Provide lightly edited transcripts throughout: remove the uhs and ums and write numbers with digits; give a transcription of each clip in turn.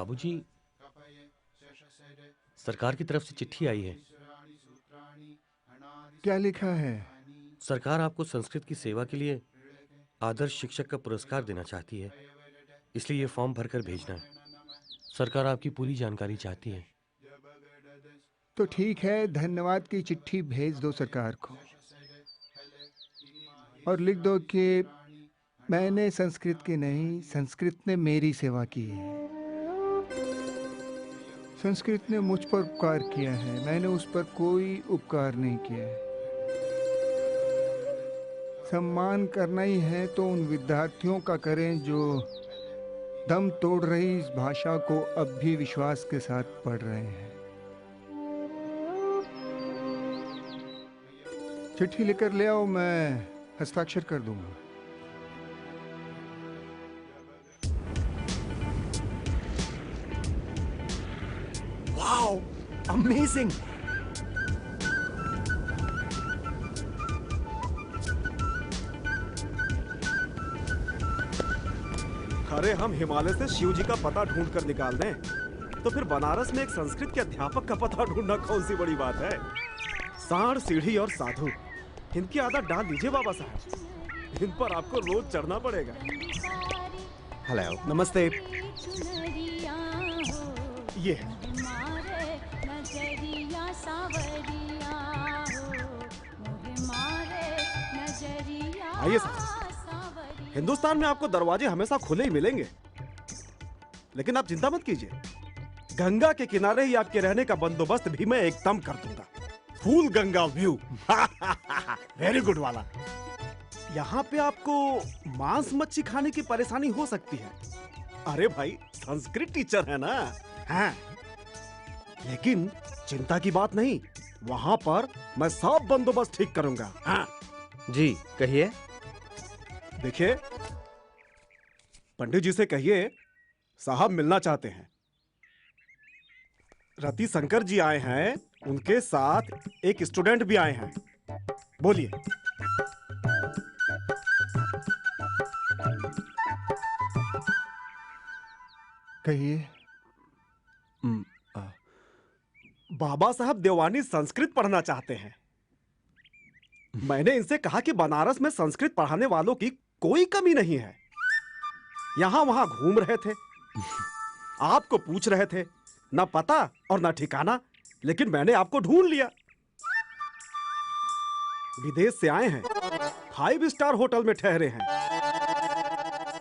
बाबूजी, सरकार की तरफ से चिट्ठी आई है। क्या लिखा है? सरकार आपको संस्कृत की सेवा के लिए आदर्श शिक्षक का पुरस्कार देना चाहती है, इसलिए ये फॉर्म भरकर भेजना है। सरकार आपकी पूरी जानकारी चाहती है। तो ठीक है, धन्यवाद की चिट्ठी भेज दो सरकार को और लिख दो कि मैंने संस्कृत की नहीं, संस्कृत ने मेरी सेवा की है। संस्कृत ने मुझ पर उपकार किया है, मैंने उस पर कोई उपकार नहीं किया है। सम्मान करना ही है तो उन विद्यार्थियों का करें जो दम तोड़ रही इस भाषा को अब भी विश्वास के साथ पढ़ रहे हैं। चिट्ठी लेकर ले आओ, मैं हस्ताक्षर कर दूंगा। Wow, amazing! अरे हम हिमालय से शिव जी का पता ढूंढ कर निकाल दें, तो फिर बनारस में एक संस्कृत के अध्यापक का पता ढूंढना कौन सी बड़ी बात है। सांड, सीढ़ी और साधु, इनकी आदत डाल दीजिए बाबा साहब। इन पर आपको रोज चढ़ना पड़ेगा। हेलो, नमस्ते। ये है। आइए साहब, हिंदुस्तान में आपको दरवाजे हमेशा खुले ही मिलेंगे, लेकिन आप चिंता मत कीजिए, गंगा के किनारे ही आपके रहने का बंदोबस्त भी मैं एकदम कर दूंगा। Full Ganga view. Very good वाला। यहाँ पे आपको मांस मच्छी खाने की परेशानी हो सकती है। अरे भाई, संस्कृत टीचर है ना। हाँ, लेकिन चिंता की बात नहीं, वहां पर मैं सब बंदोबस्त ठीक करूंगा। हाँ जी, कहिए। देखिए, पंडित जी से कहिए साहब मिलना चाहते हैं। रति शंकर जी आए हैं, उनके साथ एक स्टूडेंट भी आए हैं। बोलिए। कहिए। बाबा साहब देवानी संस्कृत पढ़ना चाहते हैं। मैंने इनसे कहा कि बनारस में संस्कृत पढ़ाने वालों की कोई कमी नहीं है। यहां वहां घूम रहे थे, आपको पूछ रहे थे, ना पता और ना ठिकाना, लेकिन मैंने आपको ढूंढ लिया। विदेश से आए हैं, 5 स्टार होटल में ठहरे हैं।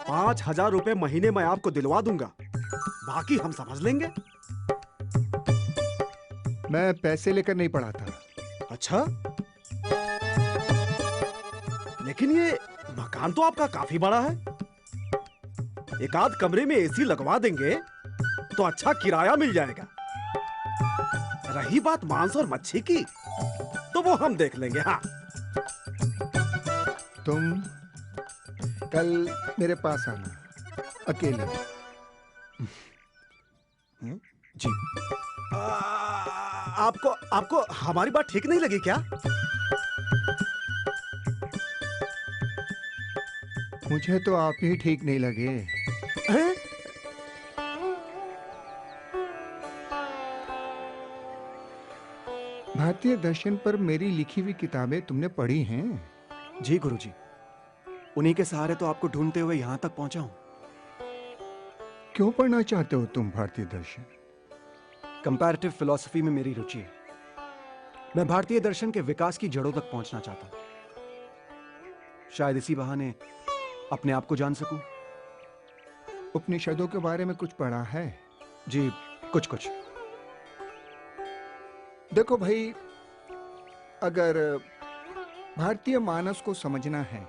5,000 रुपए महीने में आपको दिलवा दूंगा, बाकी हम समझ लेंगे। मैं पैसे लेकर नहीं पढ़ाता। अच्छा, लेकिन ये मकान तो आपका काफी बड़ा है। एक आध कमरे में एसी लगवा देंगे तो अच्छा किराया मिल जाएगा। रही बात मांस और मच्छी की, तो वो हम देख लेंगे। हाँ, तुम कल मेरे पास आना, अकेले। जी। आपको आपको हमारी बात ठीक नहीं लगी क्या? मुझे तो आप ही ठीक नहीं लगे। हैं? भारतीय दर्शन पर मेरी लिखी हुई किताबें तुमने पढ़ी हैं? जी गुरुजी, उन्हीं के सहारे तो आपको ढूंढते हुए यहां तक पहुंचा हूं। क्यों पढ़ना चाहते हो तुम भारतीय दर्शन? कंपैरेटिव फिलॉसफी में मेरी रुचि है। मैं भारतीय दर्शन के विकास की जड़ों तक पहुंचना चाहता हूं। शायद इसी बहाने अपने आप को जान सकूं। उपनिषदों के बारे में कुछ पढ़ा है? जी, कुछ कुछ। देखो भाई, अगर भारतीय मानस को समझना है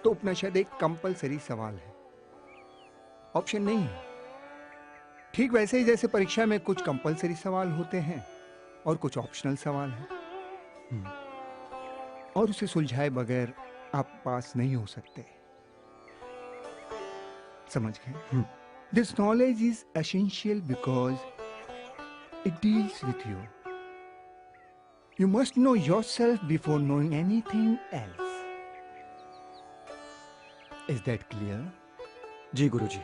तो उपनिषद एक कंपलसरी सवाल है, ऑप्शन नहीं है। ठीक वैसे ही जैसे परीक्षा में कुछ कंपलसरी सवाल होते हैं और कुछ ऑप्शनल सवाल हैं, और उसे सुलझाए बगैर आप पास नहीं हो सकते। समझ गए? This knowledge is essential because it deals with you. You must know yourself before knowing anything else. Is that clear? जी गुरुजी।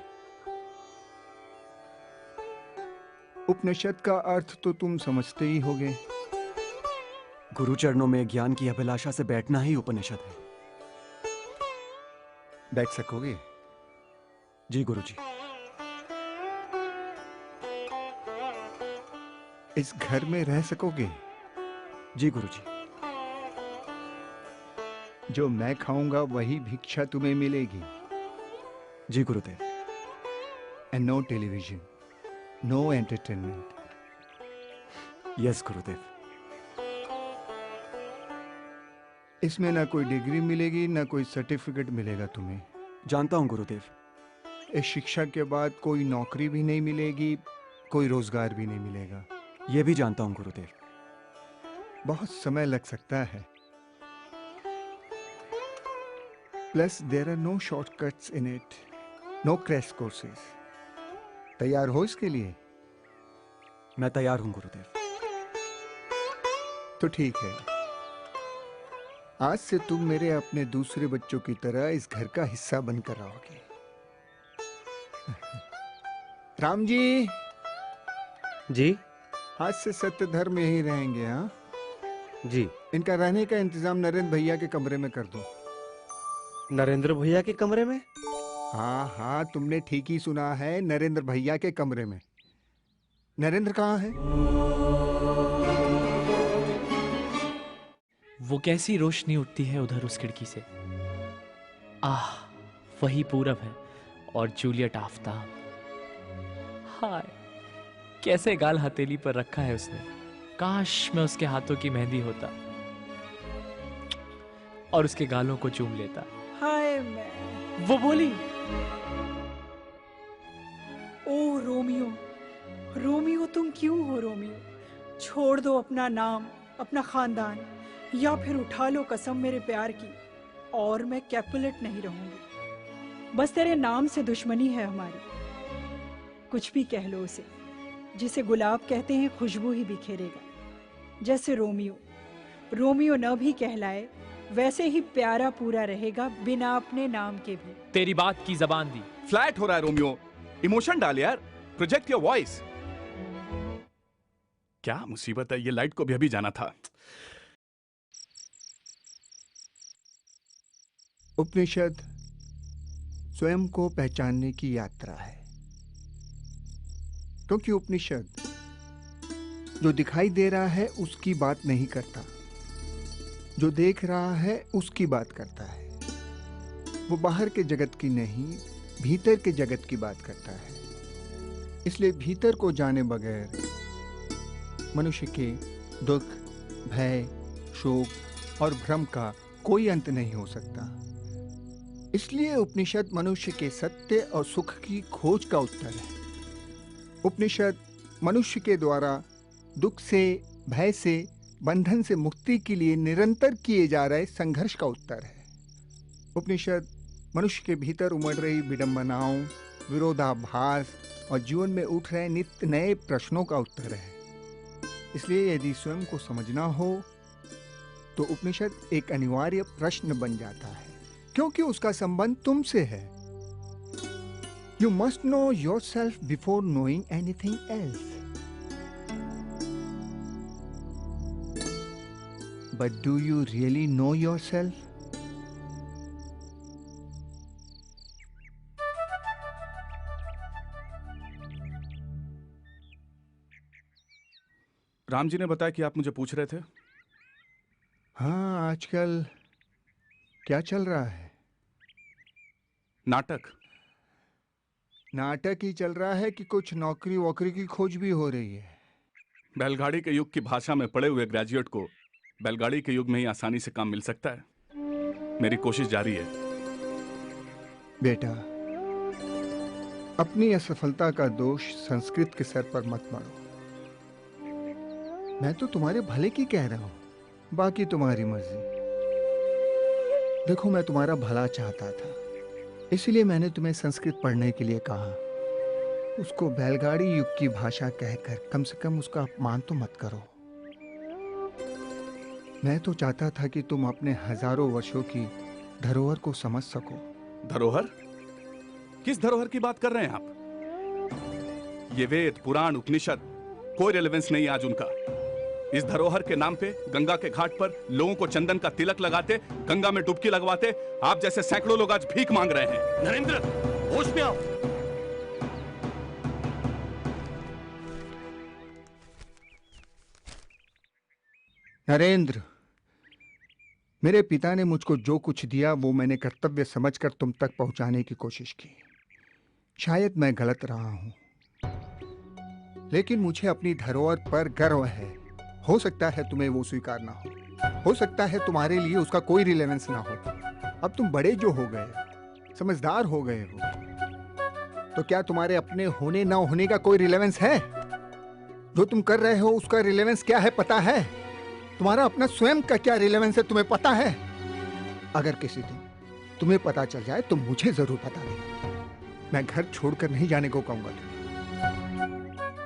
उपनिषद का अर्थ तो तुम समझते ही होगे। गुरु चरणों में ज्ञान की अभिलाषा से बैठना ही उपनिषद है। बैठ सकोगे? जी गुरुजी। इस घर में रह सकोगे? जी गुरुजी। जो मैं खाऊंगा वही भिक्षा तुम्हें मिलेगी। जी Gurudev. And no television, no entertainment. Yes Gurudev. इसमें ना कोई डिग्री मिलेगी ना कोई सर्टिफिकेट मिलेगा तुम्हें। जानता हूं गुरुदेव। इस शिक्षा के बाद कोई नौकरी भी नहीं मिलेगी, कोई रोजगार भी नहीं मिलेगा। यह भी जानता हूं गुरुदेव। बहुत समय लग सकता है। Plus there are no shortcuts in it, no crash courses. तैयार हो इसके लिए? मैं तैयार हूं गुरुदेव। तो ठीक है, आज से तुम मेरे अपने दूसरे बच्चों की तरह इस घर का हिस्सा बनकर रहोगे। राम जी। जी। आज से सत्य धर्म में ही रहेंगे। हाँ जी। इनका रहने का इंतजाम नरेंद्र भैया के कमरे में कर दो। नरेंद्र भैया के कमरे में? हाँ हाँ, तुमने ठीक ही सुना है, नरेंद्र भैया के कमरे में। नरेंद्र कहाँ है? वो कैसी रोशनी उठती है उधर उस खिड़की से। आह, वही पूरब है और जूलियट आफताब। हाय, कैसे गाल हथेली पर रखा है उसने। काश मैं उसके हाथों की मेहंदी होता और उसके गालों को चूम लेता। हाय मैं। वो बोली, ओ रोमियो, रोमियो तुम क्यों हो रोमियो? छोड़ दो अपना नाम, अपना खानदान, या फिर उठा लो कसम मेरे प्यार की, और मैं कैपुलेट नहीं रहूंगी। बस तेरे नाम से दुश्मनी है हमारी। कुछ भी कह लो उसे। जिसे गुलाब कहते हैं खुशबू ही बिखेरेगा। जैसे रोमियो, रोमियो न भी कहलाए वैसे ही प्यारा पूरा रहेगा बिना अपने नाम के भी। तेरी बात की जबान दी। फ्लैट हो रहा है रोमियो, इमोशन डाल यार, प्रोजेक्ट योर वॉइस। क्या मुसीबत है, ये लाइट को भी अभी जाना था। उपनिषद स्वयं को पहचानने की यात्रा है, क्योंकि उपनिषद जो दिखाई दे रहा है उसकी बात नहीं करता, जो देख रहा है उसकी बात करता है। वो बाहर के जगत की नहीं, भीतर के जगत की बात करता है। इसलिए भीतर को जाने बगैर मनुष्य के दुख, भय, शोक और भ्रम का कोई अंत नहीं हो सकता। इसलिए उपनिषद मनुष्य के सत्य और सुख की खोज का उत्तर है। उपनिषद मनुष्य के द्वारा दुख से, भय से, बंधन से मुक्ति के लिए निरंतर किए जा रहे संघर्ष का उत्तर है। उपनिषद मनुष्य के भीतर उमड़ रही विडंबनाओं, विरोधाभास और जीवन में उठ रहे नित्य नए प्रश्नों का उत्तर है। इसलिए यदि स्वयं को समझना हो तो उपनिषद एक अनिवार्य प्रश्न बन जाता है, क्योंकि उसका संबंध तुमसे है। You must know your self before knowing anything else. But do you really know your self? Ram ji ने बताया कि आप मुझे पूछ रहे थे। हाँ, आजकल क्या चल रहा है? नाटक। नाटक ही चल रहा है कि कुछ नौकरी वोकरी की खोज भी हो रही है? बैलगाड़ी के युग की भाषा में पढ़े हुए ग्रेजुएट को बैलगाड़ी के युग में ही आसानी से काम मिल सकता है। मेरी कोशिश जारी है। बेटा, अपनी असफलता का दोष संस्कृत के सर पर मत मारो। मैं तो तुम्हारे भले की कह रहा हूं, बाकी तुम्हारी मर्जी। देखो, मैं तुम्हारा भला चाहता था, इसलिए मैंने तुम्हें संस्कृत पढ़ने के लिए कहा। उसको बैलगाड़ी युग की भाषा कहकर कम से कम उसका अपमान तो मत करो। मैं तो चाहता था कि तुम अपने हजारों वर्षों की धरोहर को समझ सको। धरोहर? किस धरोहर की बात कर रहे हैं आप? ये वेद, पुराण, उपनिषद कोई रिलेवेंस नहीं है आज उनका। इस धरोहर के नाम पे गंगा के घाट पर लोगों को चंदन का तिलक लगाते, गंगा में डुबकी लगवाते आप जैसे सैकड़ों लोग आज भीख मांग रहे हैं। नरेंद्र, होश में आओ। नरेंद्र, मेरे पिता ने मुझको जो कुछ दिया वो मैंने कर्तव्य समझकर तुम तक पहुंचाने की कोशिश की। शायद मैं गलत रहा हूं, लेकिन मुझे अपनी धरोहर पर गर्व है। हो सकता है तुम्हें वो स्वीकार ना हो सकता है तुम्हारे लिए उसका कोई रिलेवेंस ना हो। अब तुम बड़े जो हो गए, समझदार हो गए हो, तो क्या तुम्हारे अपने होने ना होने का कोई रिलेवेंस है? जो तुम कर रहे हो उसका रिलेवेंस क्या है पता है? तुम्हारा अपना स्वयं का क्या रिलेवेंस है तुम्हें पता है? अगर किसी दिन तुम्हें पता चल जाए तो मुझे जरूर बता देना। मैं घर छोड़कर नहीं जाने को कहूंगा तुम्हें,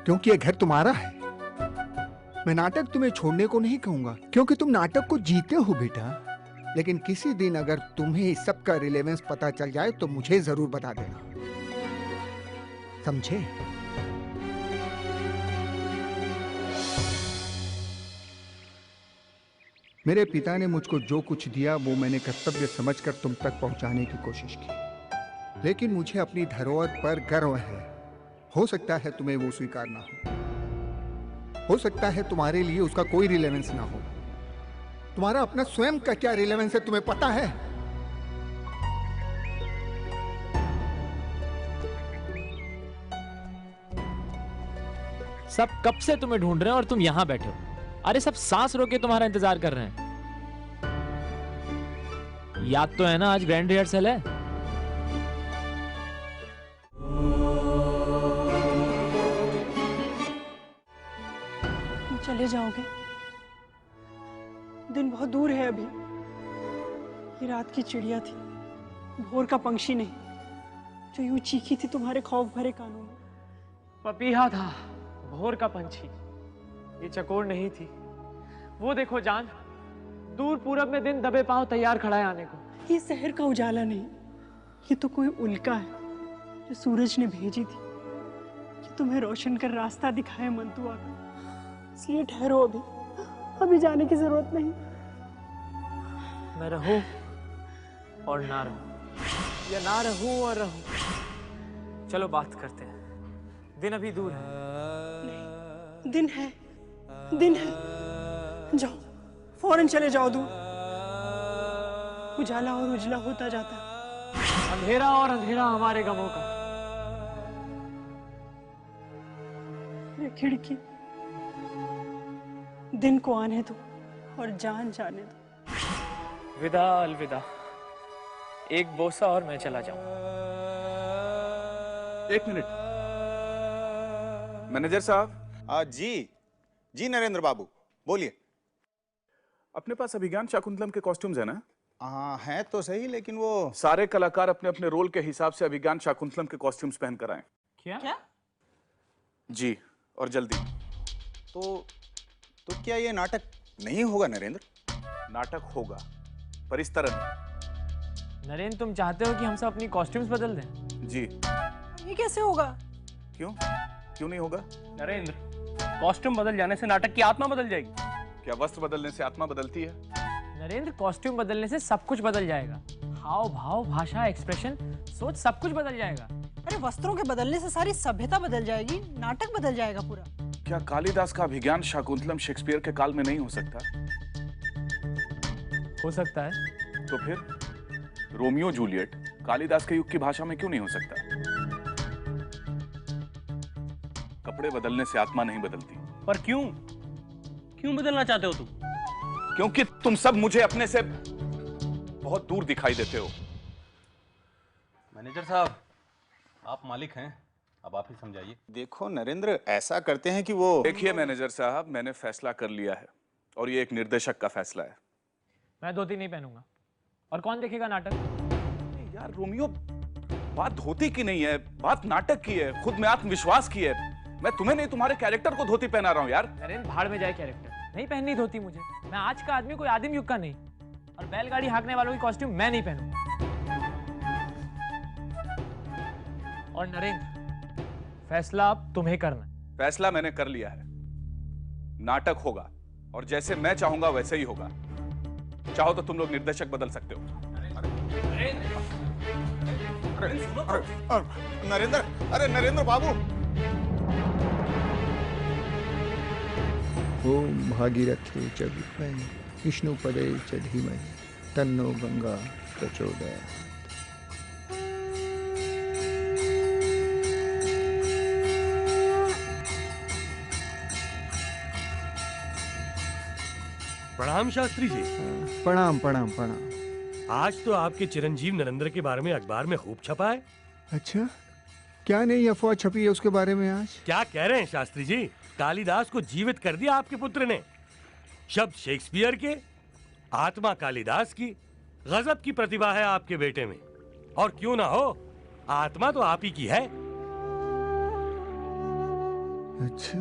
क्योंकि ये घर तुम्हारा है। मैं नाटक तुम्हें छोड़ने को नहीं कहूंगा, क्योंकि तुम नाटक को जीते हो बेटा। लेकिन किसी दिन अगर तुम्हें इस सब का रिलेवेंस पता चल जाए तो मुझे जरूर बता देना, समझे? मेरे पिता ने मुझको जो कुछ दिया वो मैंने कर्तव्य समझकर तुम तक पहुंचाने की कोशिश की, लेकिन मुझे अपनी धरोहर पर गर्व है। हो सकता है तुम्हें वो स्वीकार ना हो सकता है तुम्हारे लिए उसका कोई रिलेवेंस ना हो। तुम्हारा अपना स्वयं का क्या रिलेवेंस है तुम्हें पता है? सब कब से तुम्हें ढूंढ रहे हैं और तुम यहां बैठे हो। अरे सब सांस रोके तुम्हारा इंतजार कर रहे हैं। याद तो है ना आज ग्रैंड रिहर्सल है। चले जाओगे? दिन बहुत दूर है अभी। ये रात की चिड़िया थी, भोर का पंक्षी नहीं, जो यूं चीखी थी तुम्हारे खौफ भरे कानों में। पपीहा था, भोर का पंछी। ये चकोर नहीं थी। वो देखो जान, दूर पूरब में दिन दबे पांव तैयार खड़ा है आने को। ये शहर का उजाला नहीं, ये तो कोई उल्का है जो सूरज ने भेजी थी कि तुम्हें रोशन कर रास्ता दिखाए मंतुआ का। इसलिए ठहरो, अभी जाने की जरूरत नहीं। मैं रहूं और ना रहूं, या ना रहूं और रहूं, चलो बात करते हैं। दिन अभी दूर है। नहीं, दिन है, दिन है। जाओ, फौरन चले जाओ दूर। उजाला और उजला होता जाता है। अंधेरा और अंधेरा हमारे गमों का। ये खिड़की, दिन को आने दो और जान जाने दो। विदा अलविदा। एक बोसा और मैं चला जाऊं। एक मिनट मैनेजर साहब। जी नरेंद्र बाबू बोलिए। अपने पास अभिज्ञान शाकुंतलम के कॉस्ट्यूम्स है ना? हाँ है तो सही, लेकिन वो सारे कलाकार अपने अपने रोल के हिसाब से अभिज्ञान शाकुंतलम के कॉस्ट्यूम्स पहनकर आए। क्या? जी, और जल्दी। तो क्या ये नाटक नहीं होगा नरेंद्र? नाटक होगा, पर इस तरह नहीं। नरेंद्र, तुम चाहते हो कि हम सब अपनी कॉस्ट्यूम्स बदल दें? जी। ये कैसे होगा? क्यों नहीं होगा? नरेंद्र, कॉस्ट्यूम बदल जाने से नाटक की आत्मा बदल जाएगी। क्या वस्त्र बदलने से आत्मा बदलती है? नरेंद्र, कॉस्ट्यूम बदलने से सब कुछ बदल जाएगा। हाव भाव, भाषा, एक्सप्रेशन, सोच, सब कुछ बदल जाएगा। अरे वस्त्रों के बदलने से सारी सभ्यता बदल जाएगी, नाटक बदल जाएगा पूरा। क्या कालिदास का अभिज्ञान शाकुंतलम शेक्सपियर के काल में नहीं हो सकता? हो सकता है। तो फिर रोमियो जूलियट कालिदास के युग की भाषा में क्यों नहीं हो सकता? कपड़े बदलने से आत्मा नहीं बदलती। पर क्यों बदलना चाहते हो तुम? क्योंकि तुम सब मुझे अपने से बहुत दूर दिखाई देते हो। मैनेजर साहब, आप मालिक हैं, अब आप ही समझाइए। देखो नरेंद्र, ऐसा करते हैं कि वो देखिए मैनेजर साहब, मैंने फैसला कर लिया है और ये एक निर्देशक का फैसला है। मैं धोती नहीं पहनूंगा। और कौन देखेगा नाटक? यार रोमियो, बात धोती की नहीं है, बात नाटक की है, खुद में आत्मविश्वास की है। मैं तुम्हें नहीं, तुम्हारे कैरेक्टर को धोती पहना रहा हूं यार। नरेंद्र, भाड़ में जाए कैरेक्टर। नहीं पहननी धोती मुझे। मैं आज का आदमी, कोई आदिम युग का नहीं। और बैलगाड़ी हाँकने वालों की कॉस्ट्यूम मैं नहीं पहनूंगा। और नरेंद्र, फैसला अब तुम्हें करना है। फैसला मैंने कर लिया है। नाटक होगा और जैसे मैं चाहूंगा वैसे ही होगा। चाहो तो तुम लोग निर्देशक बदल सकते हो। नरेंद्र, अरे नरेंद्र बाबू। ओम भागीरथे च विद्महे विष्णुपदे च धीमहि तन्नो गंगा प्रचोदयात्। प्रणाम शास्त्री जी। प्रणाम प्रणाम प्रणाम। आज तो आपके चिरंजीव नरेंद्र के बारे में अखबार में खूब छपा है। अच्छा, क्या नई अफवाह छपी है उसके बारे में आज? क्या कह रहे हैं शास्त्री जी? कालिदास को जीवित कर दिया आपके पुत्र ने। शब्द शेक्सपियर के, आत्मा कालिदास की। गजब की प्रतिभा है आपके बेटे में। और क्यों ना हो, आत्मा तो आप ही की है। अच्छा,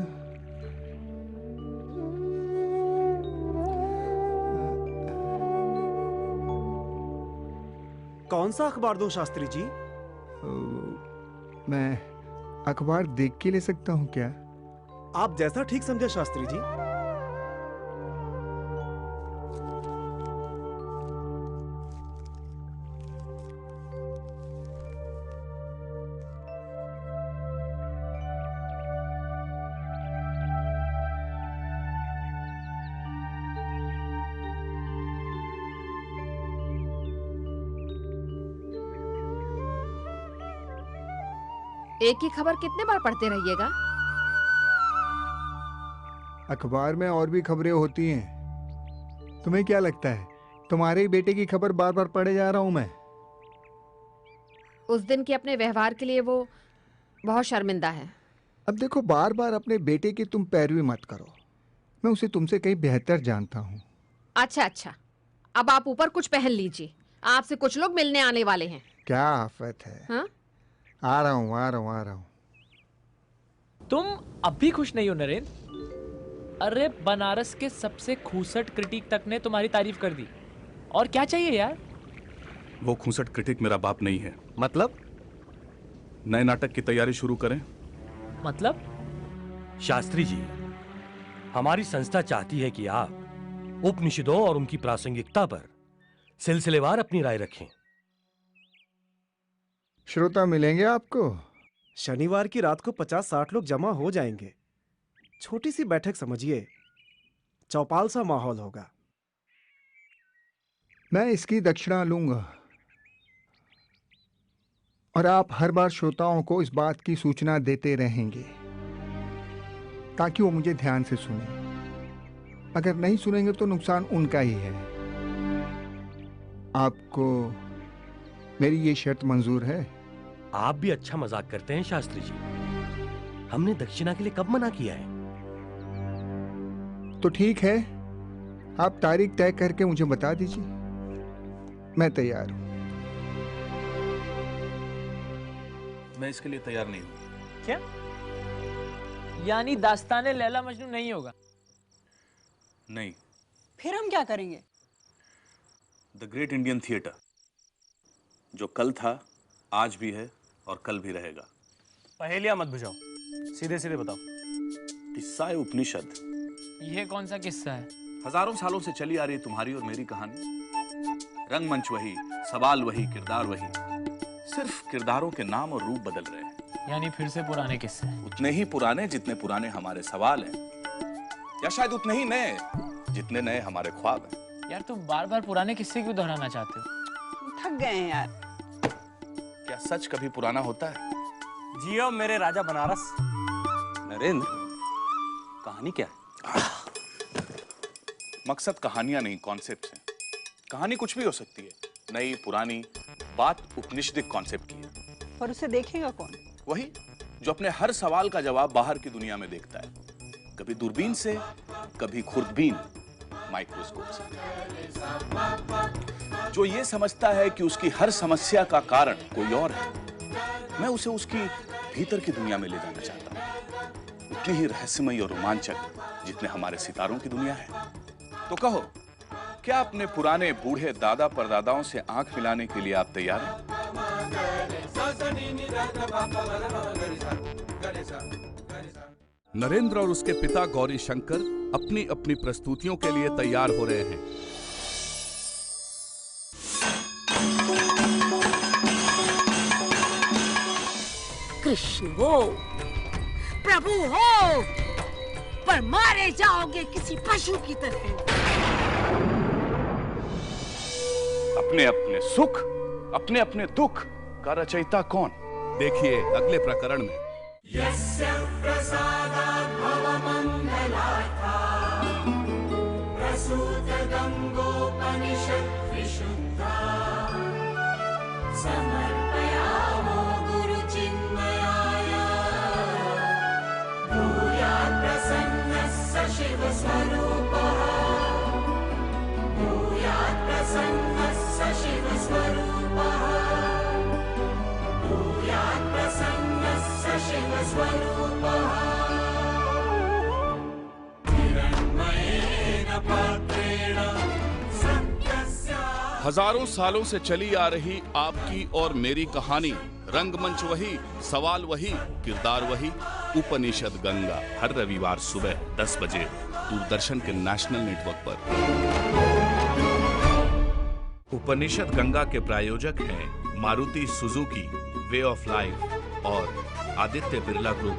कौन सा अखबार दूं शास्त्री जी? मैं अखबार देख के ले सकता हूँ क्या? आप जैसा ठीक समझे शास्त्री जी। एक ही खबर कितने बार पढ़ते रहिएगा? अखबार में और भी खबरें होती हैं। तुम्हें क्या लगता है तुम्हारे ही बेटे की खबर बार बार पढ़े जा रहा हूं मैं? उस दिन के अपने व्यवहार के लिए वो बहुत शर्मिंदा है। अब देखो, बार बार अपने बेटे की तुम पैरवी मत करो। मैं उसे तुमसे कहीं बेहतर जानता हूँ। अच्छा अच्छा, अब आप ऊपर कुछ पहन लीजिए, आपसे कुछ लोग मिलने आने वाले हैं। क्या आफत है? हाँ? आ रहा हूँ आ रहा हूँ आ रहा हूँ। तुम अब भी खुश नहीं हो नरेंद्र? अरे बनारस के सबसे खूसट क्रिटिक तक ने तुम्हारी तारीफ कर दी। और क्या चाहिए यार? वो खूंसट क्रिटिक मेरा बाप नहीं है। मतलब? नए नाटक की तैयारी शुरू करें। मतलब? शास्त्री जी, हमारी संस्था चाहती है कि आप उपनिषदों और उनकी प्रासंगिकता पर सिलसिलेवार अपनी राय रखें। श्रोता मिलेंगे आपको? शनिवार की रात को 50-60 लोग जमा हो जाएंगे। छोटी सी बैठक समझिए, चौपाल सा माहौल होगा। मैं इसकी दक्षिणा लूंगा और आप हर बार श्रोताओं को इस बात की सूचना देते रहेंगे ताकि वो मुझे ध्यान से सुने। अगर नहीं सुनेंगे तो नुकसान उनका ही है। आपको मेरी ये शर्त मंजूर है? आप भी अच्छा मजाक करते हैं शास्त्री जी। हमने दक्षिणा के लिए कब मना किया है? तो ठीक है, आप तारीख तय करके मुझे बता दीजिए, मैं तैयार हूं। मैं इसके लिए तैयार नहीं हूं। क्या? यानी दास्ताने लैला मजनू नहीं होगा? नहीं। फिर हम क्या करेंगे? द ग्रेट इंडियन थिएटर, जो कल था, आज भी है और कल भी रहेगा। पहेलियां मत बुझाओ, सीधे सीधे बताओ। किस्सा है उपनिषद। यह कौन सा किस्सा है? हजारों सालों से चली आ रही तुम्हारी और मेरी कहानी। रंगमंच वही, सवाल वही, किरदार वही, सिर्फ किरदारों के नाम और रूप बदल रहे हैं। यानी फिर से पुराने किस्से? उतने ही पुराने जितने पुराने हमारे सवाल हैं, या शायद उतने ही नए जितने नए हमारे ख्वाब हैं। यार तुम बार बार पुराने किस्से क्यों दोहराना चाहते हो? थक गए हैं यार। क्या सच कभी पुराना होता है? जियो मेरे राजा बनारस। नरेंद्र, कहानी क्या है? मकसद कहानियां नहीं, कॉन्सेप्ट हैं। कहानी कुछ भी हो सकती है, नई पुरानी, बात उपनिषदिक कॉन्सेप्ट की है। पर उसे देखेगा कौन? वही जो अपने हर सवाल का जवाब बाहर की दुनिया में देखता है, कभी दूरबीन से, कभी खुर्दबीन माइक्रोस्कोप से। जो ये समझता है कि उसकी हर समस्या का कारण कोई और है, मैं उसे उसकी भीतर की दुनिया में ले जाना चाहता हूं, उतनी ही रहस्यमयी और रोमांचक जितने हमारे सितारों की दुनिया है। तो कहो, क्या अपने पुराने बूढ़े दादा परदादाओं से आंख मिलाने के लिए आप तैयार हैं? नरेंद्र और उसके पिता गौरी शंकर अपनी अपनी प्रस्तुतियों के लिए तैयार हो रहे हैं। कृष्ण हो, प्रभु हो, पर मारे जाओगे किसी पशु की तरह। अपने अपने सुख, अपने अपने दुख का रचयिता कौन? देखिए अगले प्रकरण में। यस्य प्रसादात् भवमङ्गलार्था प्रसूत गङ्गोपनिषत् विशुद्धा समर्पयामो गुरुचिन्मयाय भूयात् प्रसन्नः स शिवस्वरूपः भूयात् प्रसन्नः स शिवस्वरूपः भूयात् प्रसन्नः स शिवस्वरूपः हिरण्मयेन पात्रेण सत्यस्य। हजारों सालों से चली आ रही आपकी और मेरी कहानी, रंगमंच वही, सवाल वही, किरदार वही। उपनिषद गंगा हर रविवार सुबह 10 बजे दूरदर्शन के नेशनल नेटवर्क पर। उपनिषद गंगा के प्रायोजक हैं Maruti Suzuki, way of life और आदित्य बिरला ग्रुप।